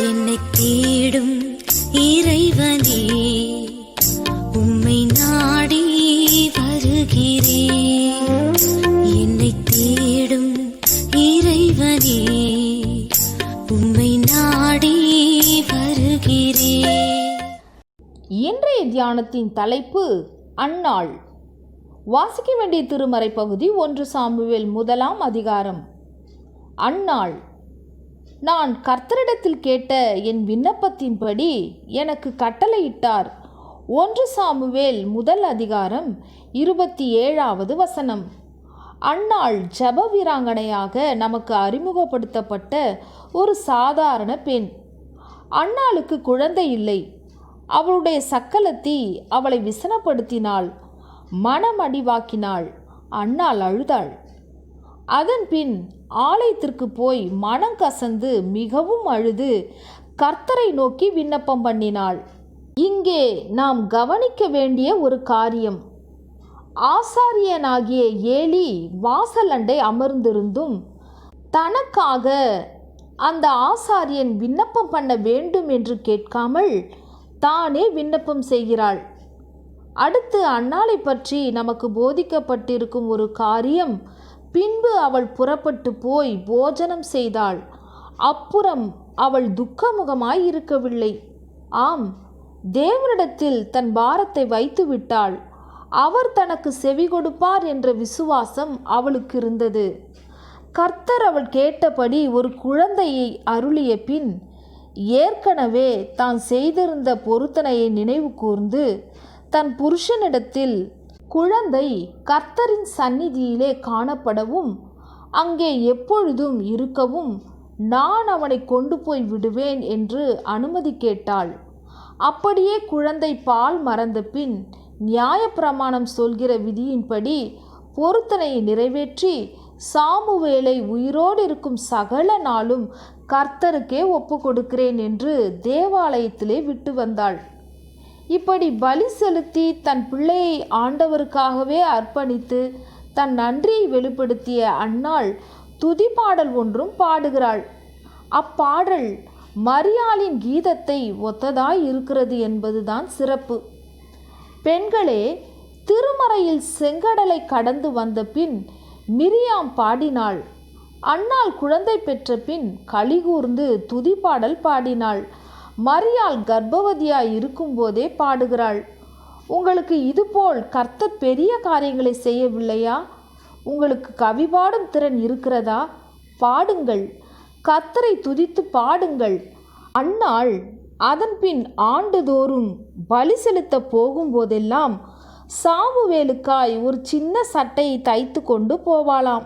என்னை தேடும் இறைவனே, உம்மை நாடி வருகிறேன். என்னை தேடும் இறைவனே, உம்மை நாடி வருகிறேன். இன்றைய தியானத்தின் தலைப்பு அன்னாள். வாசிக்க வேண்டிய திருமறை பகுதி 1 சாமுவேல் 1 அதிகாரம். அன்னாள். நான் கர்த்தரிடத்தில் கேட்ட என் விண்ணப்பத்தின்படி எனக்கு கட்டளையிட்டார். 1 சாமுவேல் 1 அதிகாரம் 27வது வசனம். அன்னாள் ஜெப வீராங்கனையாக நமக்கு அறிமுகப்படுத்தப்பட்ட ஒரு சாதாரண பெண். அன்னாளுக்கு குழந்தை இல்லை. அவளுடைய சக்கலத்தி அவளை விசனப்படுத்தினாள், மனமடிவாக்கினாள். அன்னாள் அழுதாள். அதன் பின் ஆலயத்திற்கு போய் மனம் கசந்து மிகவும் அழுது கர்த்தரை நோக்கி விண்ணப்பம் பண்ணினாள். இங்கே நாம் கவனிக்க வேண்டிய ஒரு காரியம், ஆசாரியனாகிய ஏலி வாசலண்டை அமர்ந்திருந்தும் தனக்காக அந்த ஆசாரியன் விண்ணப்பம் பண்ண வேண்டும் என்று கேட்காமல் தானே விண்ணப்பம் செய்கிறாள். அடுத்து அன்னாளை பற்றி நமக்கு போதிக்கப்பட்டிருக்கும் ஒரு காரியம், பின்பு அவள் புறப்பட்டு போய் போஜனம் செய்தாள். அப்புறம் அவள் துக்கமுகமாய் இருக்கவில்லை. ஆம், தேவனிடத்தில் தன் பாரத்தை வைத்து விட்டாள். அவர் தனக்கு செவி கொடுப்பார் என்ற விசுவாசம் அவளுக்கு இருந்தது. கர்த்தர் அவள் கேட்டபடி ஒரு குழந்தையை அருளிய பின் ஏற்கனவே தான் செய்திருந்த பொருத்தனையை நினைவு கூர்ந்து தன் புருஷனிடத்தில் குழந்தை கர்த்தரின் சந்நிதியிலே காணப்படவும் அங்கே எப்பொழுதும் இருக்கவும் நான் அவனை கொண்டு போய் விடுவேன் என்று அனுமதி கேட்டாள். அப்படியே குழந்தை பால் மறந்த பின் நியாயப்பிரமாணம் சொல்கிற விதியின்படி பொருத்தனையை நிறைவேற்றி சாமுவேலை உயிரோடு இருக்கும் சகல நாளும் கர்த்தருக்கே ஒப்பு கொடுக்கிறேன் என்று தேவாலயத்திலே விட்டு வந்தாள். இப்படி பலி செலுத்தி தன் பிள்ளையை ஆண்டவருக்காகவே அர்ப்பணித்து தன் நன்றியை வெளிப்படுத்திய அன்னாள் துதிப்பாடல் ஒன்றும் பாடுகிறாள். அப்பாடல் மரியாளின் கீதத்தை ஒத்ததாய் இருக்கிறது என்பதுதான் சிறப்பு. பெண்களே, திருமறையில் செங்கடலை கடந்து வந்த பின் மிரியாம் பாடினாள். அன்னாள் குழந்தை பெற்ற பின் கலிகூர்ந்து துதிப்பாடல் பாடினாள். மரியாள் கர்ப்பவதியாய் இருக்கும்போதே பாடுகிறாள். உங்களுக்கு இதுபோல் கர்த்தர் பெரிய காரியங்களை செய்யவில்லையா? உங்களுக்கு கவி பாடும் திறன் இருக்கிறதா? பாடுங்கள், கர்த்தரை துதித்து பாடுங்கள். அன்னாள் அதன் பின் ஆண்டுதோறும் பலி செலுத்த போகும்போதெல்லாம் சாமுவேலுக்காய் ஒரு சின்ன சட்டையை தைத்து கொண்டு போவாளாம்.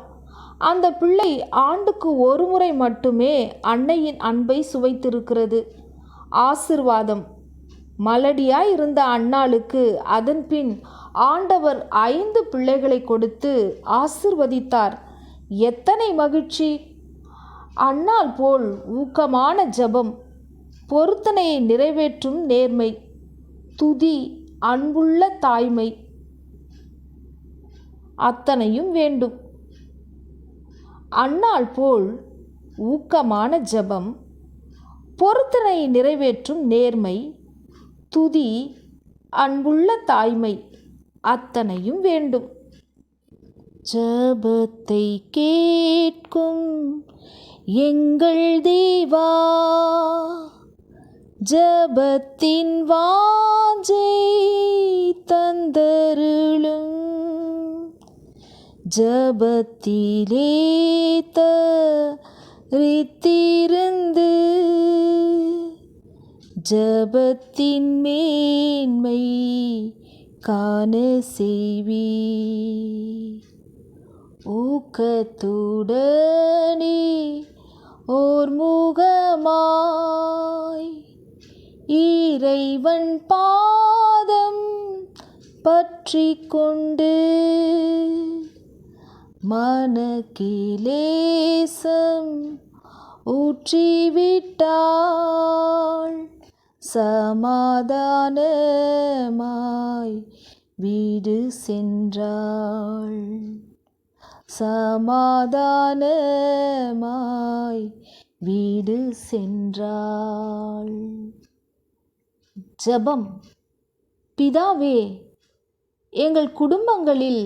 அந்த பிள்ளை ஆண்டுக்கு ஒரு முறை மட்டுமே அன்னையின் அன்பை சுவைத்திருக்கிறது. ஆசிர்வாதம். மலடியாய் இருந்த அன்னாளுக்கு அதன் பின் ஆண்டவர் 5 பிள்ளைகளை கொடுத்து ஆசிர்வதித்தார். எத்தனை மகிழ்ச்சி! அன்னாள் போல் ஊக்கமான ஜெபம், பொருத்தனையை நிறைவேற்றும் நேர்மை, துதி, அன்புள்ள தாய்மை, அத்தனையும் வேண்டும். அன்னாள் போல் ஊக்கமான ஜெபம், பொருத்தனையை நிறைவேற்றும் நேர்மை, துதி, அன்புள்ள தாய்மை, அத்தனையும் வேண்டும். ஜெபத்தை கேட்கும் எங்கள் தேவா, ஜெபத்தின் வாஞ்சை தந்தருளும், ஜெபத்திலே தரித்திருந்து ஜெபத்தின் மேன்மை காண செய்வி. ஊக்கத்துடனே ஓர் முகமாய் இறைவன் பாதம் பற்றி கொண்டு மனக்கிலேசம் ஊற்றிவிட்டாள், சமாதானமாய் வீடு சென்றாள், சமாதானமாய் வீடு சென்றாள். ஜெபம். பிதாவே, எங்கள் குடும்பங்களில்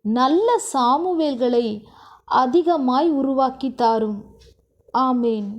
நல்ல சாமுவேல்களை அதிகமாய் உருவாக்கி தாரும். ஆமேன்.